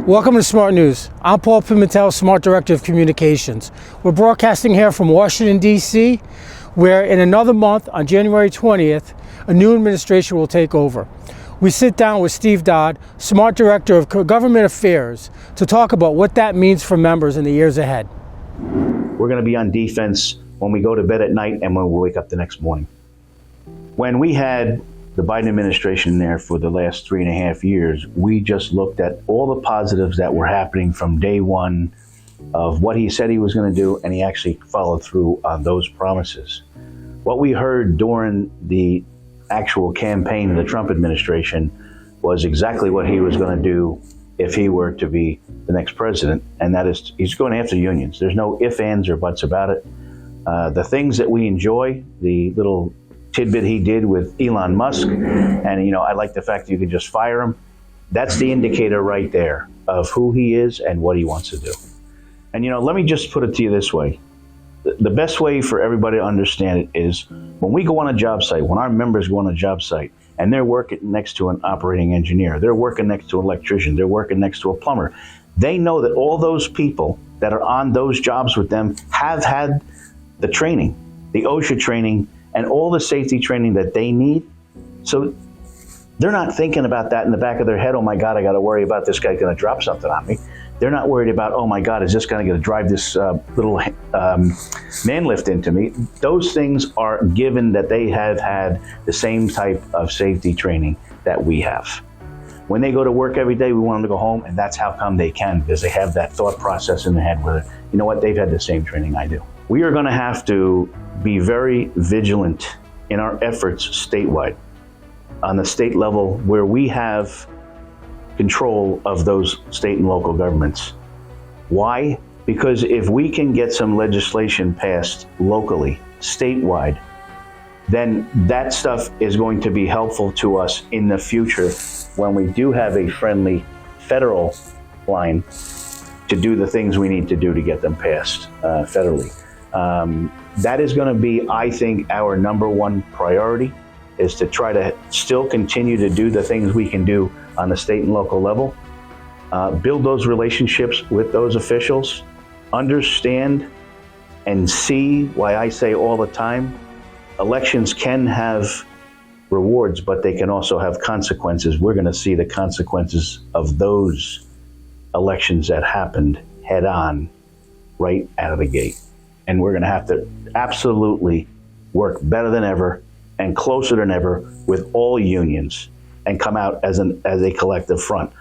Welcome to Smart News. I'm Paul Pimentel, Smart Director of Communications. We're broadcasting here from Washington, D.C., where in another month, on January 20th, a new administration will take over. We sit down with Steve Dodd, Smart Director of Government Affairs, to talk about what that means for members in the years ahead. We're going to be on defense when we go to bed at night and when we wake up the next morning. When we had the Biden administration there for the last 3.5 years, we just looked at all the positives that were happening from day one of what he said he was going to do, and he actually followed through on those promises. What we heard during the actual campaign of the Trump administration was exactly what he was going to do if he were to be the next president, and that is he's going after unions. There's no ifs, ands, or buts about it. The things that we enjoy, the little tidbit he did with Elon Musk, and I like the fact that you could just fire him. That's the indicator right there of who he is and what he wants to do. And let me just put it to you this way. The best way for everybody to understand it is when we go on a job site, when our members go on a job site and they're working next to an operating engineer, they're working next to an electrician, they're working next to a plumber, they know that all those people that are on those jobs with them have had the training, the OSHA training, and all the safety training that they need. So they're not thinking about that in the back of their head, oh my God, I got to worry about this guy going to drop something on me. They're not worried about, oh my God, is this guy going to drive this little man lift into me? Those things are given that they have had the same type of safety training that we have. When they go to work every day, we want them to go home, and that's how come they can, because they have that thought process in their head where, you know what, they've had the same training I do. We are going to have to be very vigilant in our efforts statewide, on the state level where we have control of those state and local governments. Why? Because if we can get some legislation passed locally, statewide, then that stuff is going to be helpful to us in the future when we do have a friendly federal line to do the things we need to do to get them passed federally. That is going to be, I think, our number one priority, is to try to still continue to do the things we can do on the state and local level, build those relationships with those officials, understand and see why I say all the time, elections can have rewards, but they can also have consequences. We're going to see the consequences of those elections that happened head on right out of the gate. And we're going to have to absolutely work better than ever and closer than ever with all unions and come out as a collective front.